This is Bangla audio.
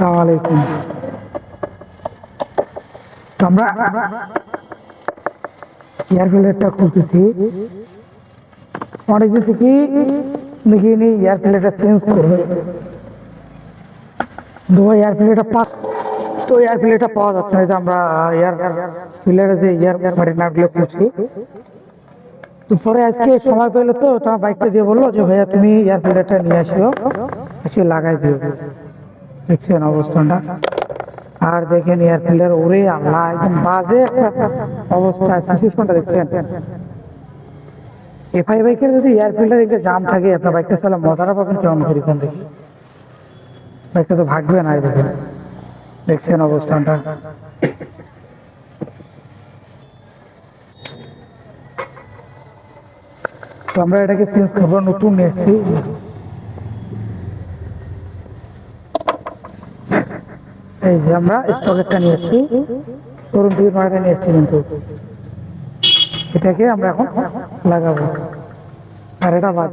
আসসালামু আলাইকুম। তো আমরা এয়ার ফিল্টারটা খুলতেছি, অনেকদিন থেকে দেখি নি এয়ার ফিল্টারটা চেঞ্জ করবে। এয়ার ফিল্টারটা এয়ার ফিল্টারটা পাওয়া যাচ্ছে না। এই যে আমরা এয়ার ফিল্টারে যে এয়ার নাটগুলো খুলছি, তো পরে আজকে সময় পেলো তো তোমার বাইকটা দিয়ে বললো যে ভাইয়া তুমি এয়ার ফিল্টারটা নিয়ে আসিও, এসে লাগাই দিও। দেখছেন অবস্থানটা, আর দেখেন এয়ার ফিল্টার ওরে আল্লাহ একদম বাজে একটা অবস্থা, সিচুয়েশনটা দেখছেন। এফআই বাইকের যদি এয়ার ফিল্টার একটা জাম থাকে, আপনার বাইকটা চালা মজাটা পাবেন কেমন করে? এখান থেকে বাইকটা তো ভাগবে না। দেখেন, দেখছেন অবস্থানটা। তো আমরা এটাকে চেঞ্জ করবো, নতুন নিয়ে এসেছি। এই যে আমরা স্টকেরটা নিয়ে এসেছি, শোরুম থেকে নয়টা নিয়ে এসেছি, কিন্তু এটাকে আমরা এখন লাগাবো। আর এটা বাদ